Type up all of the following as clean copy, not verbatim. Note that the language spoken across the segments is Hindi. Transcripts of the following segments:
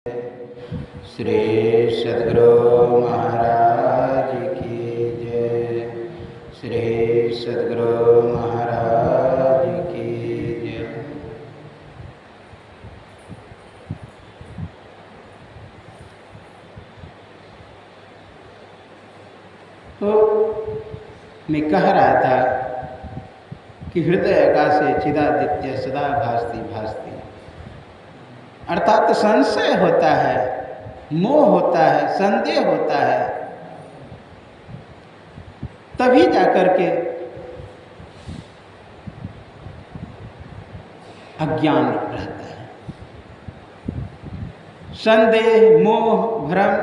श्री सद्गुरु महाराज की जय। श्री सद्गुरु महाराज की जय। तो मैं कह रहा था कि हृदय आकाशे चिदादित्य सदा भासती भासती, अर्थात संशय होता है, मोह होता है, संदेह होता है, तभी जाकर के अज्ञान रहता है। संदेह, मोह, भ्रम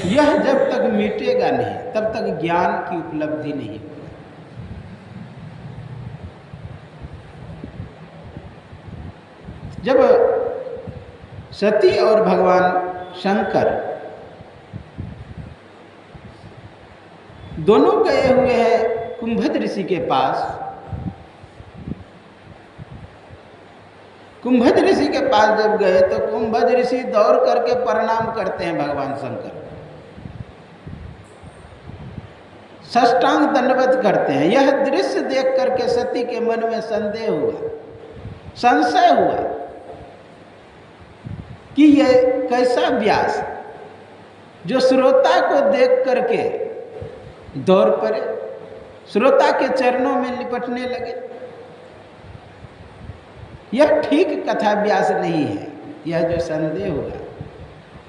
यह जब तक मिटेगा नहीं तब तक ज्ञान की उपलब्धि नहीं होगी। जब सती और भगवान शंकर दोनों गए हुए हैं कुंभद ऋषि के पास, कुंभद ऋषि के पास जब गए तो कुंभद ऋषि दौड़ करके प्रणाम करते हैं भगवान शंकर, साष्टांग दंडवत करते हैं। यह दृश्य देख करके सती के मन में संदेह हुआ, संशय हुआ कि यह कैसा व्यास जो श्रोता को देख करके दौड़ पड़े, श्रोता के चरणों में लिपटने लगे। यह ठीक कथा व्यास नहीं है। यह जो संदेह हुआ,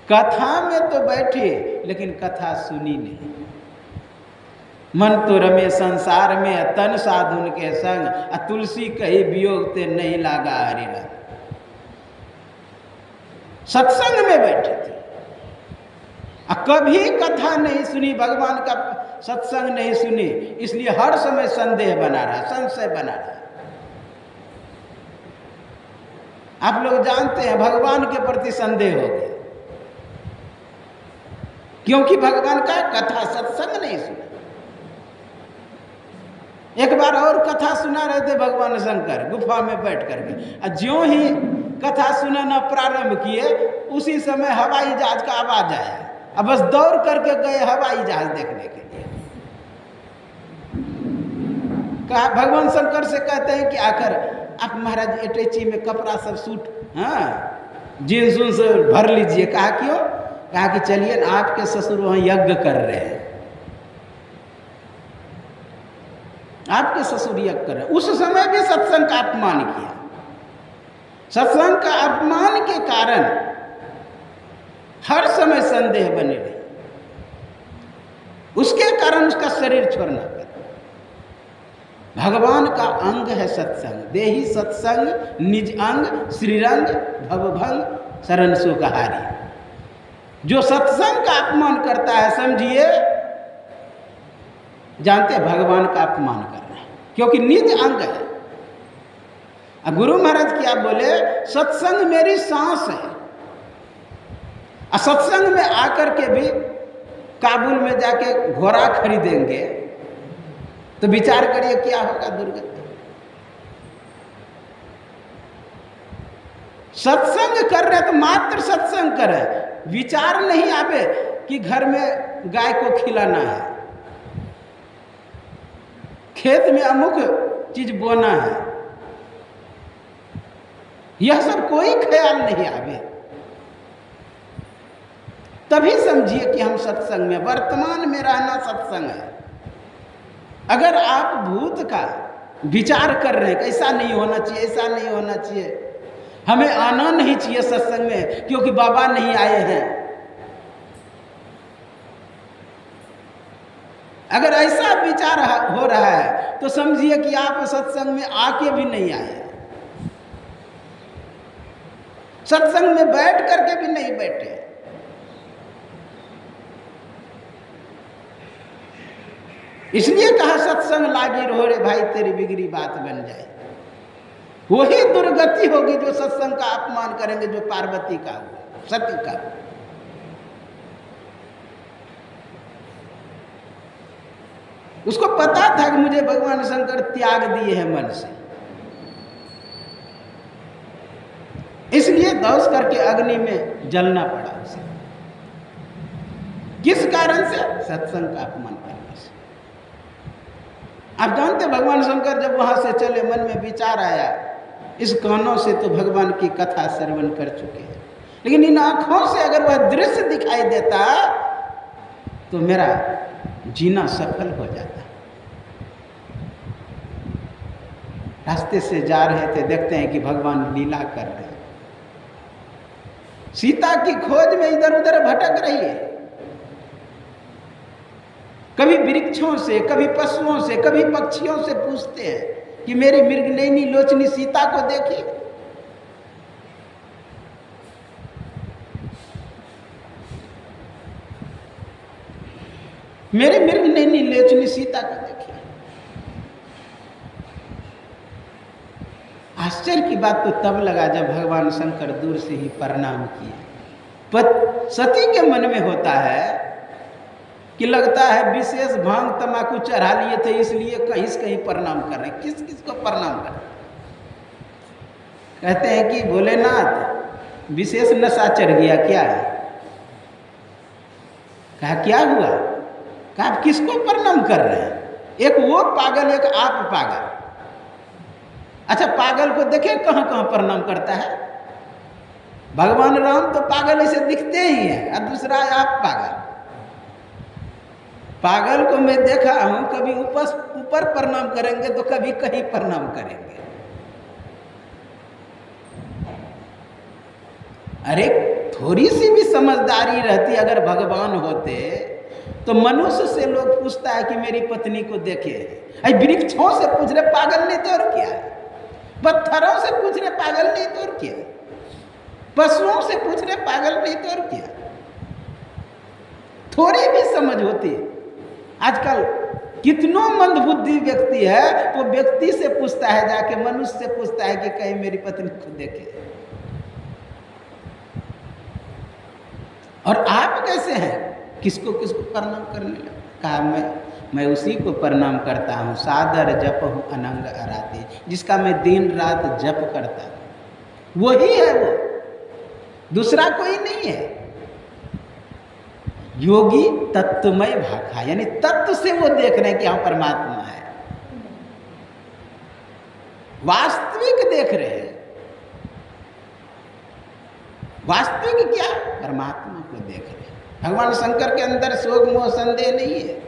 कथा में तो बैठे लेकिन कथा सुनी नहीं। मन तो रमे संसार में तन साधुन के संग, तुलसी कही वियोग ते नहीं लागा हरि रंग। सत्संग में बैठे थे, कभी कथा नहीं सुनी, भगवान का सत्संग नहीं सुनी, इसलिए हर समय संदेह बना रहा, संशय बना रहा। आप लोग जानते हैं भगवान के प्रति संदेह हो गया, क्योंकि भगवान का कथा सत्संग नहीं सुना। एक बार और कथा सुना रहे थे भगवान शंकर गुफा में बैठ करके, ज्यों ही कथा सुनाना प्रारंभ किए उसी समय हवाई जहाज का आवाज आया। अब बस दौड़ करके गए हवाई जहाज देखने के लिए। कहा भगवान शंकर से कहते हैं कि आकर आप महाराज अटैची में कपड़ा सब सूट, हाँ जींस उन्स भर लीजिए। कहा क्यों? कहा कि चलिए ना, आपके ससुर वहाँ यज्ञ कर रहे हैं, आपके ससुर यज्ञ कर रहे हैं। उस समय भी सत्संग का अपमान किया। सत्संग का अपमान के कारण हर समय संदेह बने रहे, उसके कारण उसका शरीर छोड़ना पड़ा। भगवान का अंग है सत्संग, देहि सत्संग निज अंग श्रीरंग भवभंग शरण सुखहारी। जो सत्संग का अपमान करता है, समझिए जानते हैं भगवान का अपमान कर रहे हैं, क्योंकि निज अंग है। गुरु महाराज क्या बोले? सत्संग मेरी सांस है। सत्संग में आकर के भी काबुल में जाके घोड़ा खरीदेंगे तो विचार करिए क्या होगा दुर्गति। सत्संग कर रहे तो मात्र सत्संग करे, विचार नहीं आवे कि घर में गाय को खिलाना है, खेत में अमुक चीज बोना है, यह सब कोई ख्याल नहीं आवे। तभी समझिए कि हम सत्संग में, वर्तमान में रहना सत्संग है। अगर आप भूत का विचार कर रहे हैं कि ऐसा नहीं होना चाहिए, ऐसा नहीं होना चाहिए, हमें आना नहीं चाहिए सत्संग में क्योंकि बाबा नहीं आए हैं, अगर ऐसा विचार हो रहा है तो समझिए कि आप सत्संग में आके भी नहीं आए, सत्संग में बैठ करके भी नहीं बैठे। इसलिए कहा सत्संग लागी रहो रे भाई तेरी बिगड़ी बात बन जाए। वही दुर्गति होगी जो सत्संग का अपमान करेंगे, जो पार्वती का हुआ, सती का। उसको पता था कि मुझे भगवान शंकर त्याग दिए हैं मन से, इसलिए निर्दोष करके अग्नि में जलना पड़ा उसे। किस कारण से? सत्संग का अपमान करने से। आप जानते भगवान शंकर जब वहां से चले, मन में विचार आया, इस कानों से तो भगवान की कथा श्रवण कर चुके हैं, लेकिन इन आंखों से अगर वह दृश्य दिखाई देता तो मेरा जीना सफल हो जाता। रास्ते से जा रहे थे, देखते हैं कि भगवान लीला कर रहे हैं। सीता की खोज में इधर उधर भटक रही है, कभी वृक्षों से, कभी पशुओं से, कभी पक्षियों से पूछते हैं कि मेरी मृगनयनी लोचनी सीता को देखी। मेरी मृगनयनी लोचनी सीता को देखी। आश्चर्य की बात तो तब लगा जब भगवान शंकर दूर से ही प्रणाम किए। सती के मन में होता है कि लगता है विशेष भांग तमाकू चढ़ा लिए थे, इसलिए कहीं प्रणाम कर रहे हैं। किस किस को प्रणाम कर रहे? कहते हैं कि भोलेनाथ विशेष नशा चढ़ गया क्या है? कहा क्या हुआ? कहा आप किसको प्रणाम कर रहे हैं? एक वो पागल, एक आप पागल। अच्छा, पागल को देखे कहां कहां प्रणाम करता है? भगवान राम तो पागल ऐसे दिखते ही हैं, और दूसरा आप पागल। पागल को मैं देखा हूं, कभी ऊपर प्रणाम करेंगे तो कभी कहीं प्रणाम करेंगे। अरे थोड़ी सी भी समझदारी रहती अगर भगवान होते तो मनुष्य से लोग पूछता है कि मेरी पत्नी को देखे। अरे वृक्षों से पूछ रहे पागल नहीं तो और क्या? पत्थरों से पूछ रहे पागल नहीं तो और क्या? पशुओं से पूछ रहे पागल नहीं तो और क्या? थोड़ी भी समझ होती। आजकल कितनों मंदबुद्धि व्यक्ति है, वो व्यक्ति से पूछता है, जाके मनुष्य से पूछता है कि कहीं मेरी पत्नी को देखे। और आप कैसे हैं? किसको किसको प्रणाम करने लगे? कहा मैं उसी को प्रणाम करता हूँ, सादर जप हूँ अनंग आराधे, जिसका मैं दिन रात जप करता हूँ। वही है वो, दूसरा कोई नहीं है। योगी तत्वमय भाखा, यानी तत्व से वो देख रहे हैं कि हाँ परमात्मा है। वास्तविक देख रहे हैं। वास्तविक क्या? परमात्मा को देख रहे हैं। भगवान शंकर के अंदर शोक मोह संदेह नहीं है।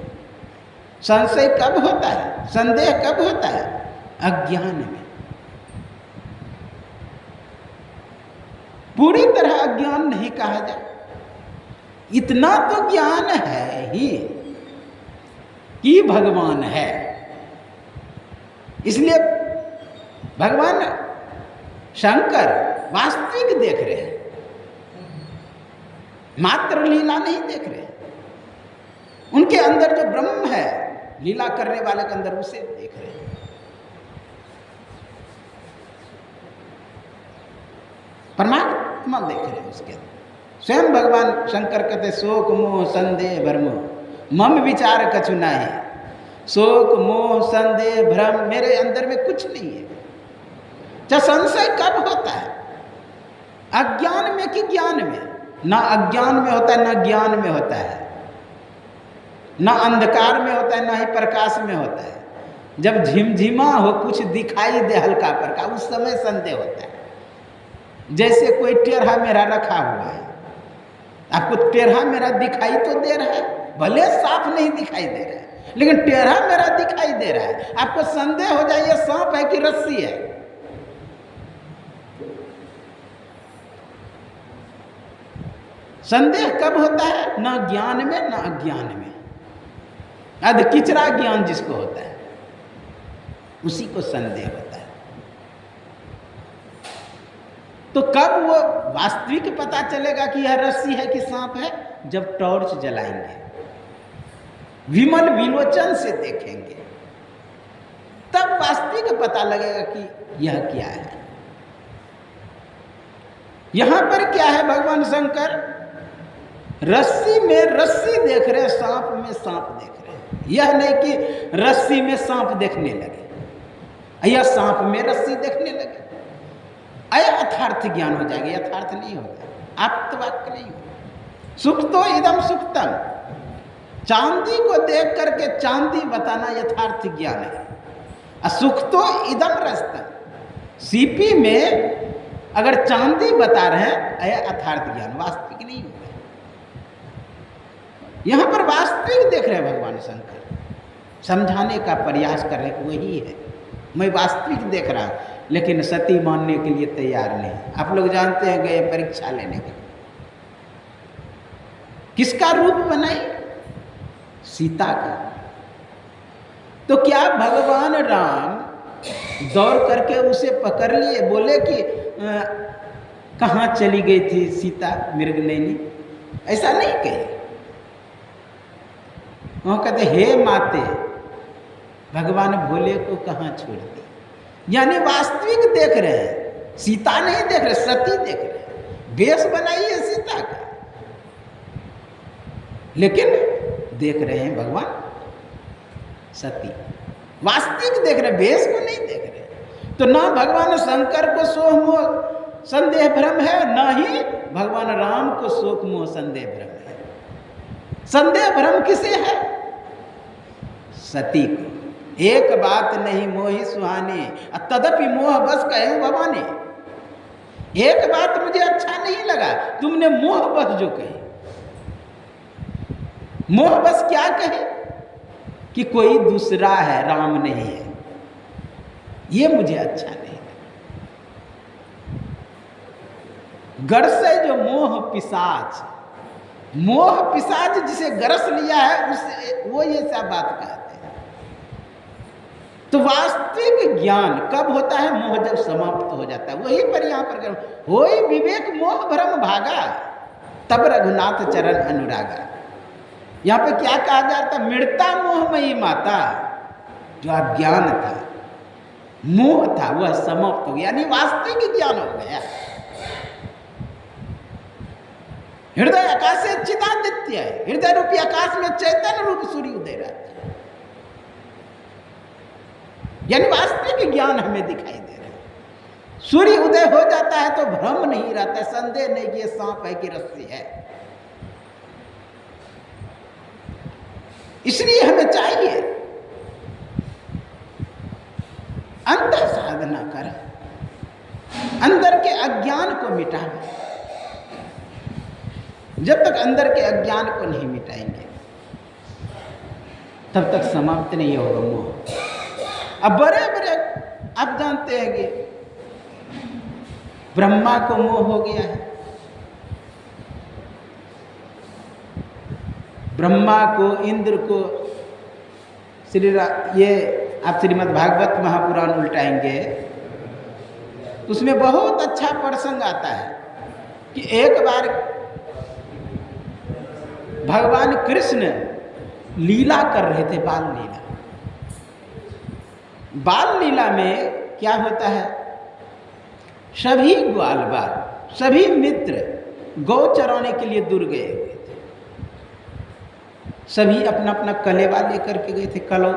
संशय कब होता है? संदेह कब होता है? अज्ञान में। पूरी तरह अज्ञान नहीं कहा जाए, इतना तो ज्ञान है ही कि भगवान है। इसलिए भगवान शंकर वास्तविक देख रहे हैं, मात्र लीला नहीं देख रहे। उनके अंदर जो ब्रह्म है, लीला करने वाले के अंदर, उसे देख रहे हैं। परमात्मा देख रहे हैं उसके अंदर। स्वयं भगवान शंकर कहते शोक मोह संदेह भ्रम मम विचार कछु नाहि। शोक मोह संदेह भ्रम मेरे अंदर में कुछ नहीं है। क्या संशय कब होता है? अज्ञान में कि ज्ञान में? ना अज्ञान में होता है, ना ज्ञान में होता है, ना अंधकार में होता है, ना ही प्रकाश में होता है। जब झिमझिमा हो, कुछ दिखाई दे हल्का प्रकाश, उस समय संदेह होता है। जैसे कोई टेढ़ा मेढ़ा रखा हुआ है, आपको टेढ़ा मेढ़ा दिखाई तो दे रहा है, भले साफ नहीं दिखाई दे रहा है, लेकिन टेढ़ा मेढ़ा दिखाई दे रहा है। आपको संदेह हो जाए ये सांप है कि रस्सी है। संदेह कब होता है? ना ज्ञान में, ना अज्ञान में। अध किचरा ज्ञान जिसको होता है, उसी को संदेह होता है। तो कब वो वास्तविक पता चलेगा कि यह रस्सी है कि सांप है? जब टॉर्च जलाएंगे, विमल विलोचन से देखेंगे, तब वास्तविक पता लगेगा कि यह क्या है। यहां पर क्या है? भगवान शंकर रस्सी में रस्सी देख रहे हैं, सांप में सांप देख रहे हैं। यह नहीं कि रस्सी में सांप देखने लगे या सांप में रस्सी देखने लगे। अयथार्थ ज्ञान हो जाएगा, यथार्थ नहीं होगा, आप्तवाक्य नहीं होगा। सुख तो इदम सुखतम, चांदी को देख करके चांदी बताना यथार्थ ज्ञान है। सुख तो इदम रस्तम, सीपी में अगर चांदी बता रहे हैं अयथार्थ ज्ञान, वास्तविक नहीं होगा। यहाँ पर वास्तविक देख रहे हैं भगवान शंकर, समझाने का प्रयास कर रहे हैं, वही है मैं वास्तविक देख रहा हूँ, लेकिन सती मानने के लिए तैयार नहीं। आप लोग जानते हैं गए परीक्षा लेने के लिए, किसका रूप बनाई? सीता का। तो क्या भगवान राम दौड़ करके उसे पकड़ लिए, बोले कि कहाँ चली गई थी सीता मृगनयनी? ऐसा नहीं कहे। वहाँ कहते हे माते, भगवान भोले को कहाँ छोड़ दी। यानी वास्तविक देख रहे हैं, सीता नहीं देख रहे, सती देख रहे हैं। वेश बनाई है सीता का, लेकिन देख रहे हैं भगवान सती, वास्तविक देख रहे, वेश को नहीं देख रहे। तो ना भगवान शंकर को शोक मोह संदेह भ्रम है, ना ही भगवान राम को शोक मोह संदेह भ्रम है। संदेह भ्रम किसे है? सती को। एक बात नहीं मोहि सुहाने, तदपि मोह बस कहे भवानी। एक बात मुझे अच्छा नहीं लगा, तुमने मोह बस जो कही। मोह बस क्या कहे? कि कोई दूसरा है, राम नहीं है। ये मुझे अच्छा नहीं लगा। गरसे जो मोह पिशाच, मोह पिशाच जिसे गरस लिया है उसे वो ये सब बात कहते हैं। तो वास्तविक ज्ञान कब होता है? मोह जब समाप्त हो जाता है। वही पर यहाँ पर होई विवेक मोह भ्रम भागा, तब रघुनाथ चरण अनुरागा। यहाँ पे क्या कहा जाता? मृता मोहमयी माता। जो अज्ञान था, मोह था, वह समाप्त हो गया, यानी वास्तविक ज्ञान हो गया। हृदय आकाश से चिदादित्य है, हृदय रूपी आकाश में चैतन्य रूप सूर्य उदय रहता है। यानी वास्तविक ज्ञान हमें दिखाई दे रहा है। सूर्य उदय हो जाता है तो भ्रम नहीं रहता, संदेह नहीं कि ये सांप है कि रस्सी है। इसलिए हमें चाहिए अंतर साधना कर, अंदर के अज्ञान को मिटाना। जब तक अंदर के अज्ञान को नहीं मिटाएंगे तब तक समाप्त नहीं होगा मोह। अब बड़े बड़े आप जानते हैं कि ब्रह्मा को मोह हो गया है, ब्रह्मा को, इंद्र को, ये आप श्रीमद् भागवत महापुराण उल्टाएंगे, उसमें बहुत अच्छा प्रसंग आता है कि एक बार भगवान कृष्ण लीला कर रहे थे, बाल लीला। बाल लीला में क्या होता है? सभी ग्वाल बाल, सभी मित्र गौ चराने के लिए दूर गए हुए थे। सभी अपना अपना कलेवा लेकर के गए थे। कलो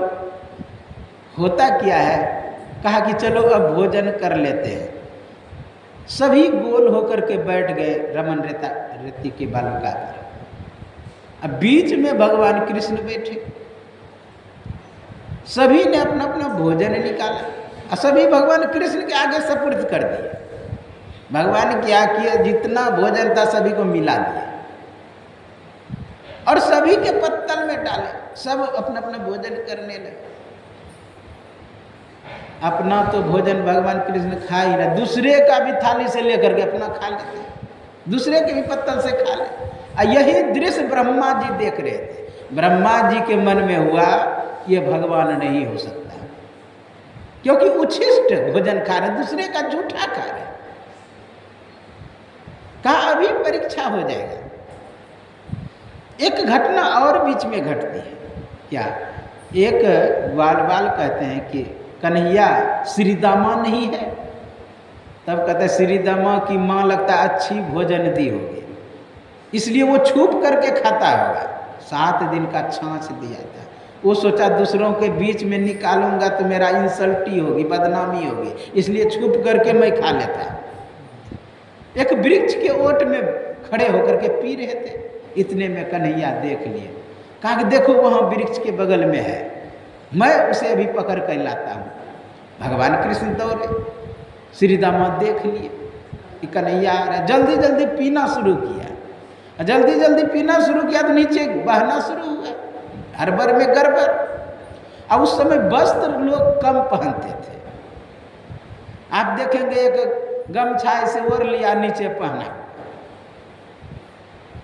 होता क्या है? कहा कि चलो अब भोजन कर लेते हैं। सभी गोल होकर के बैठ गए रमन रेती के बालुका पर। अब बीच में भगवान कृष्ण बैठे, सभी ने अपना अपना भोजन निकाला और सभी भगवान कृष्ण के आगे सुपुर्द कर दिया। भगवान क्या किया? जितना भोजन था सभी को मिला दिया और सभी के पत्तल में डाले। सब अपना अपना भोजन करने लगे। अपना तो भोजन भगवान कृष्ण खा ही रहा, दूसरे का भी थाली से लेकर के अपना खा लेते, दूसरे के भी पत्तल से खा ले। यही दृश्य ब्रह्मा जी देख रहे थे। ब्रह्मा जी के मन में हुआ ये भगवान नहीं हो सकता, क्योंकि उच्छिष्ट भोजन खा रहे, दूसरे का जूठा खा रहे। कहा अभी परीक्षा हो जाएगा। एक घटना और बीच में घटती है। क्या? एक ग्वाल कहते हैं कि कन्हैया श्रीदामा नहीं है। तब कहते हैं श्रीदामा की माँ लगता है अच्छी भोजन दी होगी, इसलिए वो छुप करके खाता होगा। 7 दिन का छाछ दिया था। वो सोचा दूसरों के बीच में निकालूंगा तो मेरा इंसल्टी होगी, बदनामी होगी, इसलिए छुप करके मैं खा लेता। एक वृक्ष के ओट में खड़े होकर के पी रहे थे। इतने में कन्हैया देख लिए, कहा कि देखो वहाँ वृक्ष के बगल में है, मैं उसे अभी पकड़ कर लाता हूँ। भगवान कृष्ण दौड़े, श्री दामा देख लिए कि कन्हैया आ रहा है, जल्दी जल्दी पीना शुरू किया। जल्दी जल्दी पीना शुरू किया तो नीचे बहना शुरू हुआ, हड़बड़ में गड़बड़। अब उस समय वस्त्र लोग कम पहनते थे। आप देखेंगे एक गमछा ऐसे ओढ़ लिया, नीचे पहना,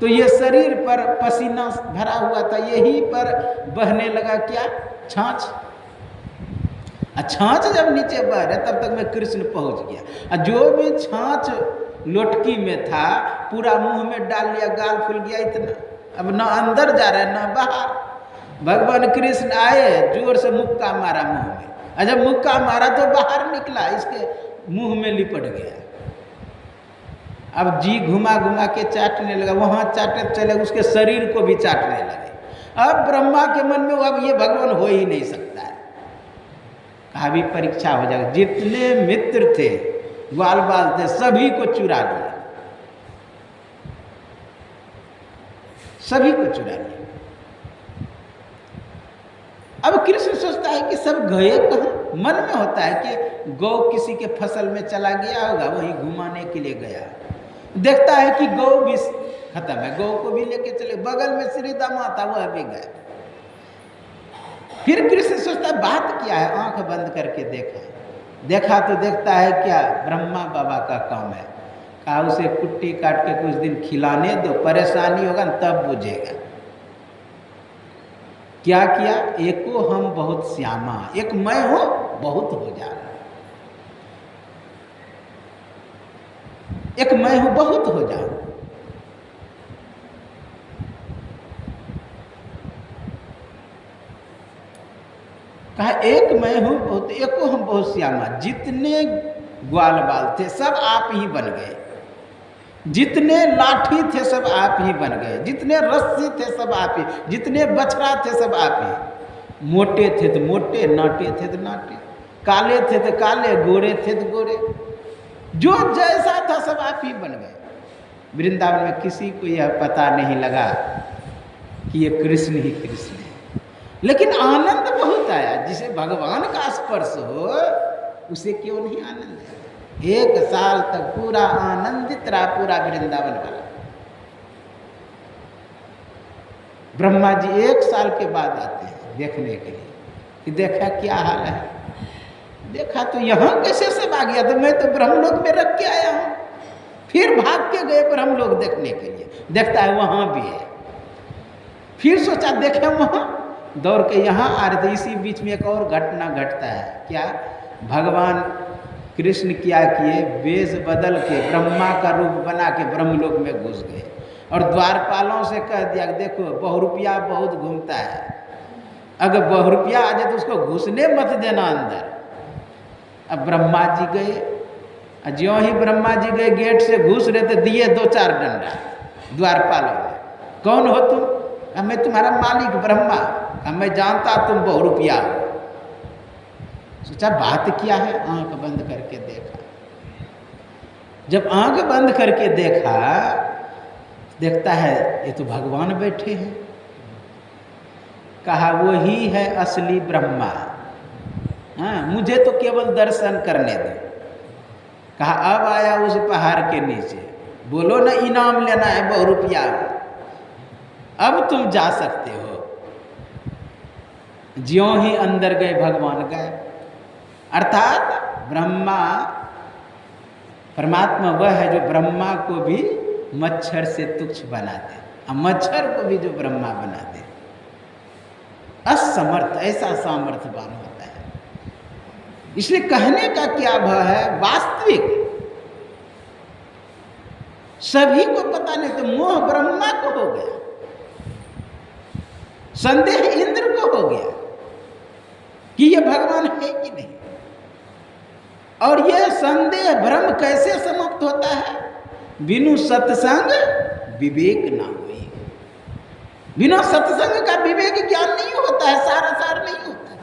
तो ये शरीर पर पसीना भरा हुआ था, यही पर बहने लगा क्या, छाछ। छाछ जब नीचे बह रहे तब तक मैं कृष्ण पहुंच गया। जो भी छाछ लोटकी में था पूरा मुंह में डाल लिया, गाल फूल गया इतना, अब ना अंदर जा रहा है ना बाहर। भगवान कृष्ण आए, जोर से मुक्का मारा मुंह में, और जब मुक्का मारा तो बाहर निकला, इसके मुंह में लिपट गया। अब जी घुमा घुमा के चाटने लगा, वहाँ चाटे चले, उसके शरीर को भी चाटने लगे। अब ब्रह्मा के मन में अब ये भगवान हो ही नहीं सकता है, कहा भी परीक्षा हो जाएगा। जितने मित्र थे, ग्वाल बाल थे, सभी को चुरा लिया, सभी को चुरा लिया। अब कृष्ण सोचता है कि सब गए कहाँ। मन में होता है कि गौ किसी के फसल में चला गया होगा, वहीं घुमाने के लिए गया। देखता है कि गौ भी खत्म है, गौ को भी लेके चले, बगल में श्री दामा था, वह भी गए। फिर कृष्ण सोचता है बात क्या है, आंख बंद करके देखा तो देखता है क्या, ब्रह्मा बाबा का काम है। कहा उसे कुट्टी काट के कुछ दिन खिलाने दो, परेशानी होगा न तब बुझेगा। क्या किया, एको हम बहुत श्यामा, एक मैं हूं बहुत हो जा रहा, एक मैं हूं बहुत हो जा। कहा एक मैं हूं बहुत, एको हम बहुत श्यामा। जितने ग्वाल बाल थे सब आप ही बन गए, जितने लाठी थे सब आप ही बन गए, जितने रस्सी थे सब आप ही, जितने बछड़ा थे सब आप ही। मोटे थे तो मोटे, नाटे थे तो नाटे, काले थे तो काले, गोरे थे तो गोरे, जो जैसा था सब आप ही बन गए। वृंदावन में किसी को यह पता नहीं लगा कि ये कृष्ण ही कृष्ण है, लेकिन आनंद बहुत आया। जिसे भगवान का स्पर्श हो उसे क्यों नहीं आनंद है। 1 साल तक पूरा आनंदित रहा पूरा वृंदावन वाला। ब्रह्मा जी 1 साल के बाद आते हैं देखने के लिए कि देखा क्या हाल है। देखा तो यहाँ कैसे सब आ गया, तो मैं तो ब्रह्मलोक में रख के आया हूँ। फिर भाग के गए ब्रह्मलोक देखने के लिए, देखता है वहाँ भी है। फिर सोचा देखे वहाँ, दौड़ के यहाँ आ रहे थे। इसी बीच में एक और घटना घटता है। क्या, भगवान कृष्ण क्या किए, वेश बदल के ब्रह्मा का रूप बना के ब्रह्मलोक में घुस गए और द्वारपालों से कह दिया कि देखो बहुरूपिया बहुत घूमता है, अगर बहुरूपिया आ जाए तो उसको घुसने मत देना अंदर। अब ब्रह्मा जी गए, ज्यों ही ब्रह्मा जी गए गेट से घुस रहे थे, दिए 2-4 डंडा द्वारपालों ने। कौन हो तुम? अब मैं तुम्हारा मालिक ब्रह्मा, अब मैं जानता तुम बहुरूपिया हो। सोचा बात क्या है, आंख बंद करके देखा। जब आंख बंद करके देखा, देखता है ये तो भगवान बैठे हैं। कहा वो ही है असली ब्रह्मा, हाँ मुझे तो केवल दर्शन करने दो। कहा अब आया उस पहाड़ के नीचे, बोलो ना इनाम लेना है बहुरूपिया, अब तुम जा सकते हो। ज्यों ही अंदर गए भगवान गए। अर्थात ब्रह्मा परमात्मा वह है जो ब्रह्मा को भी मच्छर से तुच्छ बना दे, और मच्छर को भी जो ब्रह्मा बना दे। असमर्थ, ऐसा सामर्थ्यवान होता है। इसलिए कहने का क्या भाव है, वास्तविक सभी को पता नहीं, तो मोह ब्रह्मा को हो गया, संदेह इंद्र को हो गया कि ये भगवान है कि नहीं। और यह संदेह भ्रम कैसे समाप्त होता है? बिनु सत्संग विवेक ना हुई। बिना सत्संग का विवेक ज्ञान नहीं होता है, सारा सार नहीं होता है।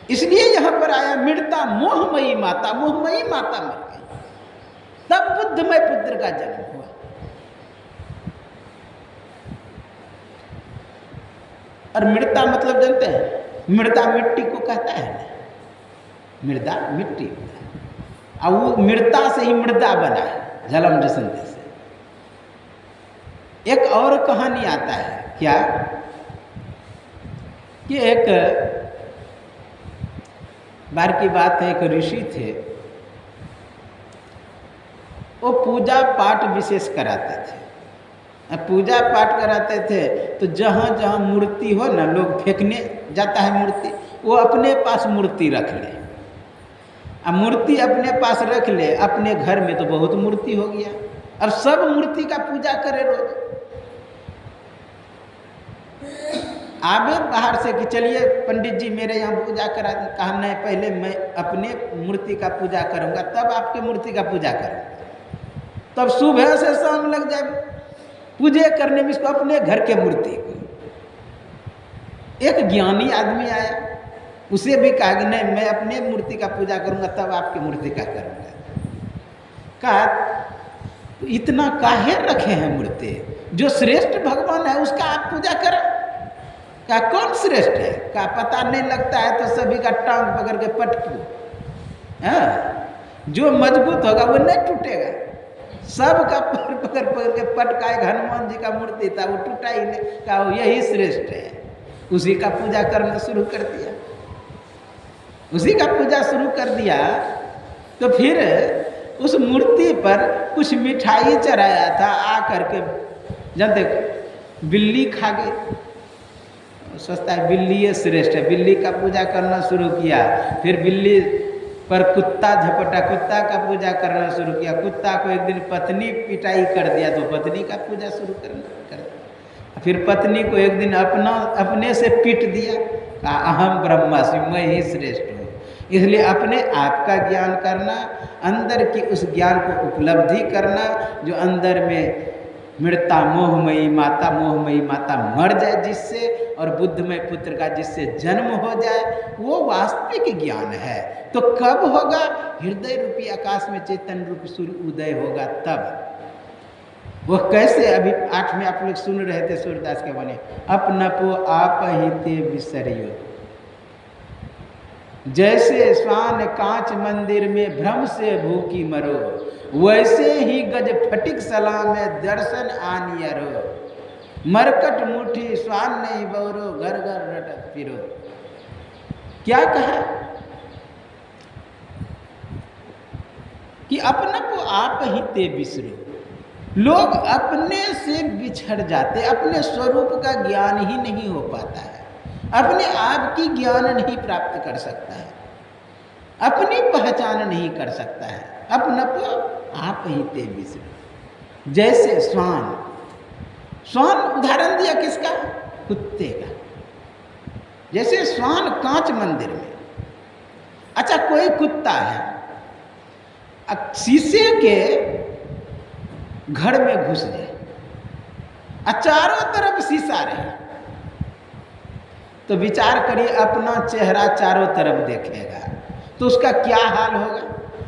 इसलिए यहां पर आया मृता मोहमयी माता, मोहमयी माता मर गई, तब बुद्धमय पुत्र का जन्म हुआ। और मृता मतलब जानते हैं, मृदा मिट्टी को कहता है ना, मृदा मिट्टी, और वो मृता से ही मृदा बना है, जलम जसंदे से। एक और कहानी आता है क्या कि एक बार की बात है, एक ऋषि थे, वो पूजा पाठ विशेष कराते थे। पूजा पाठ कराते थे तो जहाँ जहाँ मूर्ति हो ना, लोग फेंकने जाता है मूर्ति, वो अपने पास मूर्ति रख ले। अब मूर्ति अपने पास रख ले, अपने घर में तो बहुत मूर्ति हो गया, और सब मूर्ति का पूजा करे रोज। आवे बाहर से कि चलिए पंडित जी मेरे यहाँ पूजा करा दें, कहा नहीं, पहले मैं अपने मूर्ति का पूजा करूँगा, तब आपके मूर्ति का पूजा करूँगा। तब सुबह से शाम लग जाए पूजे करने में, इसको अपने घर के मूर्ति को। एक ज्ञानी आदमी आया, उसे भी कहा कि नहीं, मैं अपने मूर्ति का पूजा करूँगा, तब आपकी मूर्ति का करूँगा। कहा तो इतना काहे रखे हैं मूर्ति, जो श्रेष्ठ भगवान है उसका आप पूजा करो। क्या कौन श्रेष्ठ है, क्या पता नहीं लगता है तो सभी का टांग पकड़ के पटको। जो मजबूत होगा वो नहीं टूटेगा, सबका पकड़ के पटका। एक हनुमान जी का मूर्ति था, वो टूटा ही नहीं, कहा यही श्रेष्ठ है, उसी का पूजा करना शुरू कर दिया, उसी का पूजा शुरू कर दिया। तो फिर उस मूर्ति पर कुछ मिठाई चढ़ाया था, आ करके जानते बिल्ली खा गई। सोचता है बिल्ली श्रेष्ठ है, बिल्ली का पूजा करना शुरू किया। फिर बिल्ली पर कुत्ता झपटा, कुत्ता का पूजा करना शुरू किया। कुत्ता को एक दिन पत्नी पिटाई कर दिया, तो पत्नी का पूजा शुरू कर दिया। फिर पत्नी को एक दिन अपने से पीट दिया, कहा अहम ब्रह्मास्मि, मैं ही श्रेष्ठ हूँ। इसलिए अपने आप का ज्ञान करना, अंदर की उस ज्ञान को उपलब्धि करना, जो अंदर में मृता मोहमयी माता मर जाए जिससे, और बुद्धमय पुत्र का जिससे जन्म हो जाए, वो वास्तविक ज्ञान है। तो कब होगा? हृदय रूपी आकाश में चैतन्य रूपी सूर्य उदय होगा तब। वो कैसे? अभी 8 में आप लोग सुन रहे थे सूर्यदास के बने, अपनपो आप ही ते बिसरियो, जैसे स्वान कांच मंदिर में भ्रम से भूखी मरो, वैसे ही गज फटिक सलाम में दर्शन आनियरो, मरकट मुठी स्वान नहीं बौरो, घर घर रटत फिरो। क्या कहा कि अपना को आप ही ते बिसरो। लोग अपने से बिछड़ जाते, अपने स्वरूप का ज्ञान ही नहीं हो पाता है, अपने आप की ज्ञान नहीं प्राप्त कर सकता है, अपनी पहचान नहीं कर सकता है। अपना को आप ही ते बिसरो। जैसे स्वान, स्वान उदाहरण दिया किसका? कुत्ते का। जैसे स्वान कांच मंदिर में, अच्छा कोई कुत्ता है, शीशे के घर में घुस जाए, चारों तरफ शीशा रहे, तो विचार करिए अपना चेहरा चारों तरफ देखेगा तो उसका क्या हाल होगा?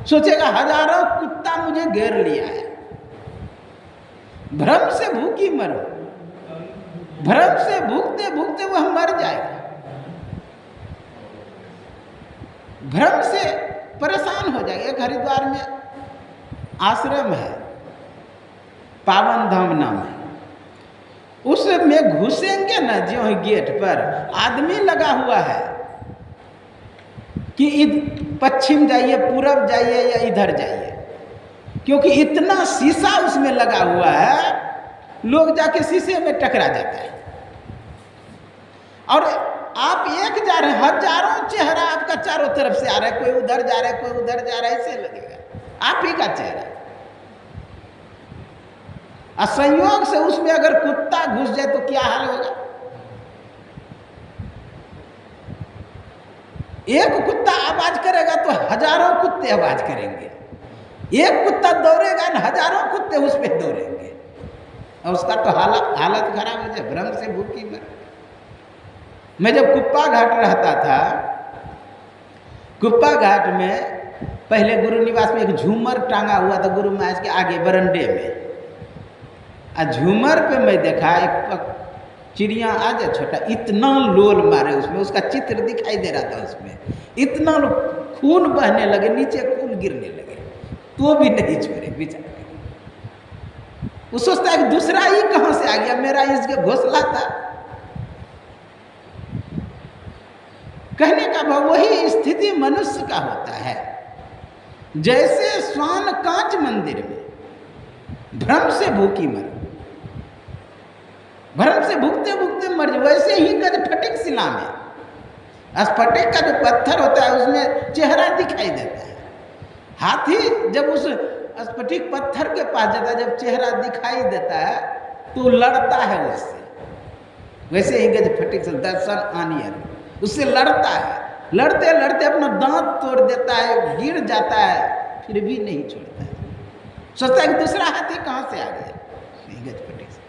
सोचेगा हजारों कुत्ता मुझे घेर लिया है, भ्रम से भूखी मरो, भ्रम से भूखते भूखते वह मर जाएगा, भ्रम से परेशान हो जाएगा। एक हरिद्वार में आश्रम है, पावन धाम नाम है, उसमें घुसेंगे ना जो गेट पर आदमी लगा हुआ है कि पश्चिम जाइए, पूरब जाइए या इधर जाइए, क्योंकि इतना शीशा उसमें लगा हुआ है, लोग जाके शीशे में टकरा जाता है। और आप एक जा रहे हैं, हजारों चेहरा आपका चारों तरफ से आ रहा है, कोई उधर जा रहा है, कोई उधर जा रहा है, ऐसे लगेगा आप ही का चेहरा। असंयोग से उसमें अगर कुत्ता घुस जाए तो क्या हाल होगा? एक कुत्ता आवाज करेगा तो हजारों कुत्ते आवाज करेंगे, एक कुत्ता दौड़ेगा ना हजारों कुत्ते उस पर दौड़ेंगे, और उसका तो हालत खराब हो जाए, भ्रम से भूखी मर। मैं जब कुप्पा घाट रहता था कुप्पा घाट में पहले गुरु निवास में एक झूमर टांगा हुआ था गुरु महाराज के आगे बरंडे में। झूमर पे मैं देखा एक चिड़िया आ जाए छोटा, इतना लोल मारे उसमें, उसका चित्र दिखाई दे रहा था उसमें, इतना खून बहने लगे, नीचे खून गिरने लगे, तो भी नहीं छोड़े बेचारे। वो सोचता है कि दूसरा ही कहाँ से आ गया, मेरा इसके घोंसला था। कहने का भाव वही स्थिति मनुष्य का होता है। जैसे स्वान कांच मंदिर में भ्रम से भूखी मर, भ्रम से भूखते भूखते मर, वैसे ही गज फटिक शिला में, स्फटिक का जो पत्थर होता है उसमें चेहरा दिखाई देता है। हाथी जब उस स्फटिक पत्थर के पास जाता है, जब चेहरा दिखाई देता है तो लड़ता है उससे। वैसे ही गज फटिक से दर्शन आनियर उससे लड़ता है, लड़ते लड़ते अपना दांत तोड़ देता है, गिर जाता है, फिर भी नहीं छोड़ता है। सोचता है कि दूसरा हाथी कहाँ से आ गया, नहीं गज फटिक से।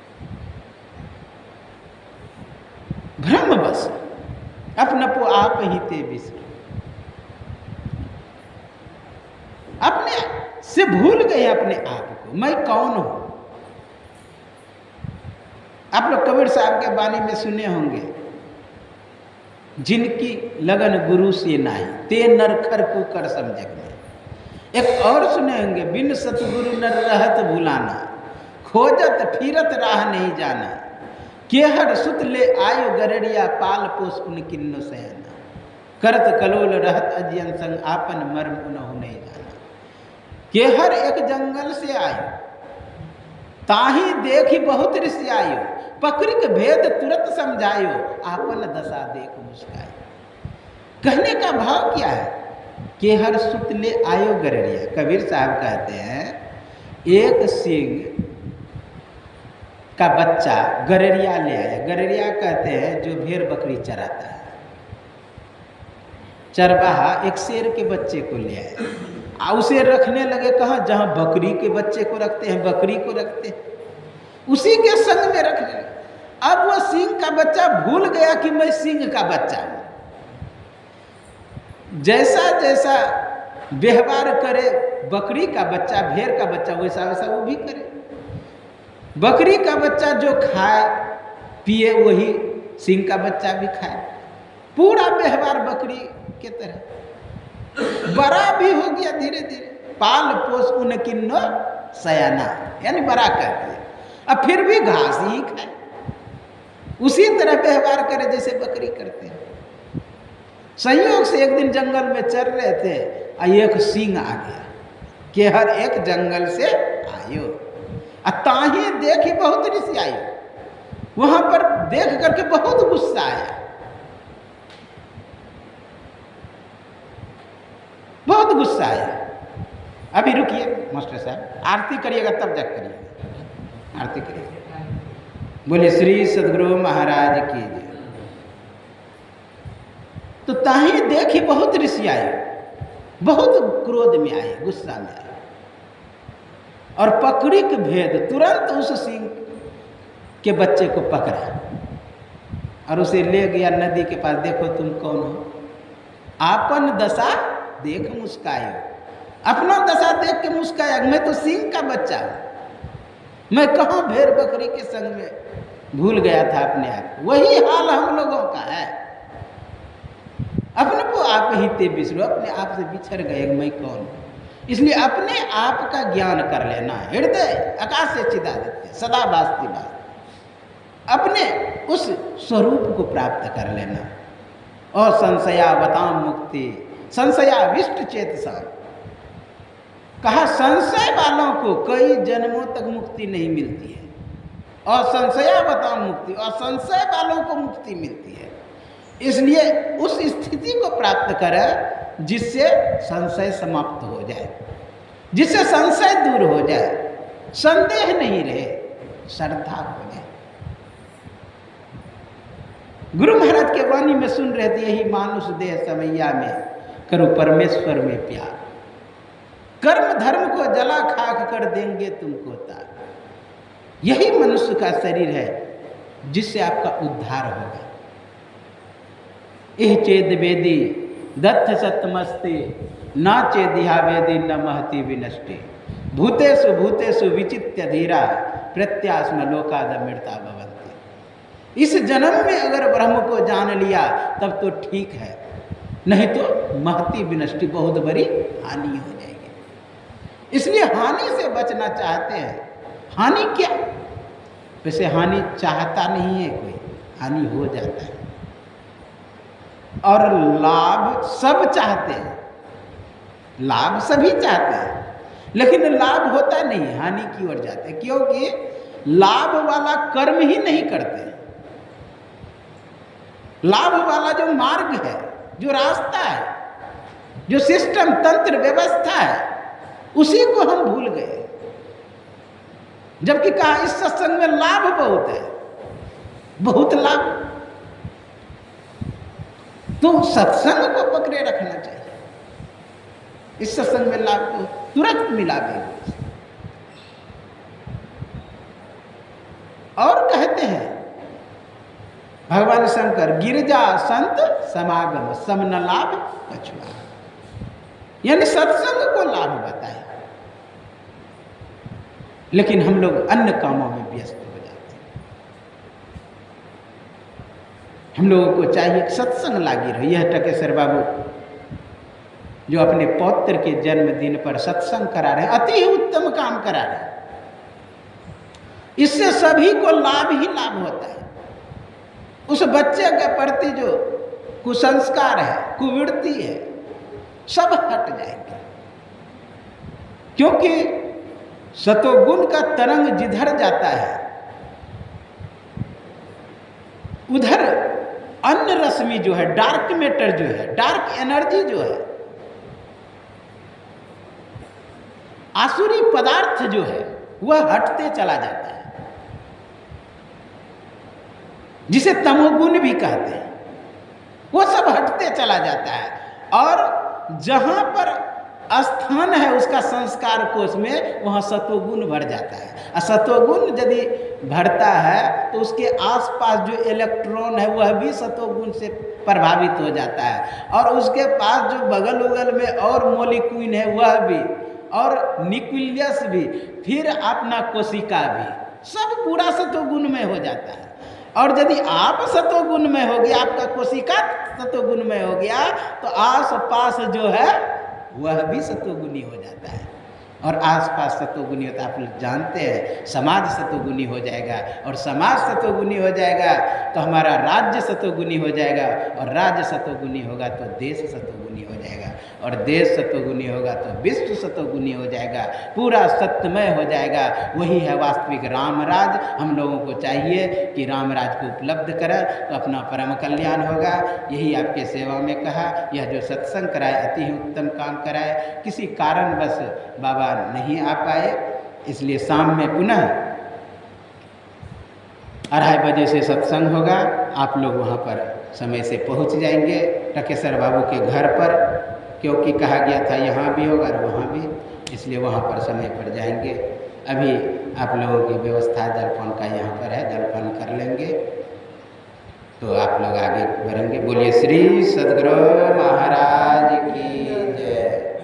भ्रम बस अपना पो आप ही ते विश्व, अपने से भूल गए अपने आप को, मैं कौन हूं। आप लोग कबीर साहब के बानी में सुने होंगे, जिनकी लगन गुरु से नाई ते नरखर कुकर समझक में। एक और सुने होंगे, बिन सतगुरु नर रहत भुलाना, खोजत फिरत राह नहीं जाना, केहर सुत ले आयो गरड़िया पाल पोस उन किन्नो सयाना, करत कलोल रहत अजियन संग आपन मर्म उनहु नहीं जाना। केहर एक जंगल से आयो, ताही देखी बहुत ऋषि आयो, पकड़िक भेद तुरंत समझायो, आपन दशा देख मुस्कायो। कहने का भाव क्या है, केहर सुत ले आयो गरड़िया। कबीर साहब कहते हैं एक सिंह का बच्चा गरड़िया ले आया। गरड़िया कहते हैं जो भेड़ बकरी चराता है। चरवाहा एक शेर के बच्चे को ले आया, उसे रखने लगे कहाँ, जहाँ बकरी के बच्चे को रखते हैं, बकरी को रखते हैं, उसी के संग में रखने लगे। अब वो सिंह का बच्चा भूल गया कि मैं सिंह का बच्चा हूं। जैसा जैसा व्यवहार करे बकरी का बच्चा, भेड़ का बच्चा, वैसा वैसा वो भी करे। बकरी का बच्चा जो खाए पिए वही सिंह का बच्चा भी खाए। पूरा व्यवहार बकरी के तरह बड़ा भी हो गया धीरे धीरे। पाल पोस उन किन्नो सयाना, यानी बड़ा कर दिया। अब फिर भी घास ही खाए, उसी तरह व्यवहार करे जैसे बकरी करते हैं। संयोग से एक दिन जंगल में चल रहे थे, एक सिंह आ गया, कि हर एक जंगल से आयो, ताही देखी बहुत ऋषि आयो। वहां पर देख करके बहुत गुस्सा आया, बहुत गुस्सा आया। अभी रुकिए मास्टर साहब, आरती करिएगा तब जग करिएगा, आरती करिएगा। बोले श्री सदगुरु महाराज की जय। तो ताही देखी बहुत ऋषि आए, बहुत क्रोध में आए, गुस्सा में आए, और पकड़ी के भेद तुरंत उस सिंह के बच्चे को पकड़ा और उसे ले गया नदी के पास। देखो तुम कौन हो, आपन दशा देख मुस्कायो। अपना दशा देख के मुस्काया, मैं तो सिंह का बच्चा हूं, मैं कहाँ भेड़ बकरी के संग में भूल गया था अपने आप। वही हाल हम लोगों का है, अपने को आप ही ते बिसरो, अपने आप से बिछड़ गए मैं कौन हूं। इसलिए अपने आप का ज्ञान कर लेना, हृदय आकाश से चिदादित्य सदा भासती बात, अपने उस स्वरूप को प्राप्त कर लेना। और संशयावताम मुक्ति संशयाविष्ट चेतसा, कहा संशय वालों को कई जन्मों तक मुक्ति नहीं मिलती है, और संशयावताम मुक्ति, और संशय वालों को मुक्ति मिलती है। इसलिए उस स्थिति को प्राप्त करें जिससे संशय समाप्त हो जाए, जिससे संशय दूर हो जाए, संदेह नहीं रहे, श्रद्धा हो जाए। गुरु महाराज के वाणी में सुन रहे थे, यही मानुष देह समैया में करो परमेश्वर में प्यार, कर्म धर्म को जला खाक कर देंगे तुमको तार। यही मनुष्य का शरीर है जिससे आपका उद्धार होगा। यह चेद वेदी दत्थ सत्तमस्ते नाचे दिहावेदी न महति विनष्टे भूतेषु भूतेषु विचित्य धीरा प्रत्यास्म लोकादमृता भवन्ति। इस जन्म में अगर ब्रह्म को जान लिया तब तो ठीक है, नहीं तो महति विनष्टि बहुत बड़ी हानि हो जाएगी। इसलिए हानि से बचना चाहते हैं। हानि क्या? वैसे हानि चाहता नहीं है कोई, हानि हो जाता है। और लाभ सब चाहते हैं, लाभ सभी चाहते हैं, लेकिन लाभ होता नहीं, हानि की ओर जाते हैं, क्योंकि लाभ वाला कर्म ही नहीं करते। लाभ वाला जो मार्ग है, जो रास्ता है, जो सिस्टम तंत्र व्यवस्था है, उसी को हम भूल गए। जबकि कहा इस सत्संग में लाभ बहुत है, बहुत लाभ। तो सत्संग को पकड़े रखना चाहिए। इस सत्संग में लाभ को तुरंत मिला देगा। और कहते हैं भगवान शंकर, गिरजा संत समागम सम न लाभ कछुआ, यानी सत्संग को लाभ बताया, लेकिन हम लोग अन्य कामों में व्यस्त हो जाते हैं। हम लोगों को चाहिए कि सत्संग लागी रहे। यह टकेसर बाबू जो अपने पौत्र के जन्मदिन पर सत्संग करा रहे हैं, अति ही उत्तम काम करा रहे हैं। इससे सभी को लाभ ही लाभ होता है। उस बच्चे के प्रति जो कुसंस्कार है, कुवृत्ति है, सब हट जाएंगे। क्योंकि सतोगुण का तरंग जिधर जाता है उधर अन्य रश्मि जो है, डार्क मैटर जो है, डार्क एनर्जी जो है, आसुरी पदार्थ जो है, वह हटते चला जाता है, जिसे तमोगुण भी कहते हैं। वो सब हटते चला जाता है, और जहां पर स्थान है उसका संस्कार कोश में, वहाँ सतोगुण भर जाता है। और सतोगुण यदि भरता है तो उसके आसपास जो इलेक्ट्रॉन है वह भी सतोगुण से प्रभावित हो जाता है, और उसके पास जो बगल उगल में और मोलिक्यूल है वह भी, और न्यूक्लियस भी, फिर अपना कोशिका भी, सब पूरा सतोगुण में हो जाता है। और यदि आप सतोगुण में हो गया, आपका कोशिका सतोगुण में हो गया, तो आस पास जो है वह भी सतोगुणी हो जाता है। और आसपास सतोगुणी होता है, आप लोग जानते हैं, समाज सतोगुणी हो जाएगा, और समाज सतोगुणी हो जाएगा तो हमारा राज्य सतोगुणी हो जाएगा, और राज्य सतोगुणी होगा तो देश सतोगुणी हो जाएगा, और देश सतोगुणी होगा तो विश्व सतोगुणी हो जाएगा, पूरा सत्यमय हो जाएगा। वही है वास्तविक रामराज। हम लोगों को चाहिए कि रामराज को उपलब्ध करें तो अपना परम कल्याण होगा। यही आपके सेवा में कहा, यह जो सत्संग कराए अति ही उत्तम काम कराए। किसी कारणवश बाबा नहीं आ पाए, इसलिए शाम में पुनः 2:30 बजे से सत्संग होगा। आप लोग वहाँ पर समय से पहुँच जाएंगे टकेसर बाबू के घर पर, क्योंकि कहा गया था यहाँ भी होगा और वहाँ भी, इसलिए वहाँ पर समय पर जाएंगे। अभी आप लोगों की व्यवस्था जलपान का यहाँ पर है, जलपान कर लेंगे तो आप लोग आगे बढ़ेंगे। बोलिए श्री सद्गुरु महाराज की।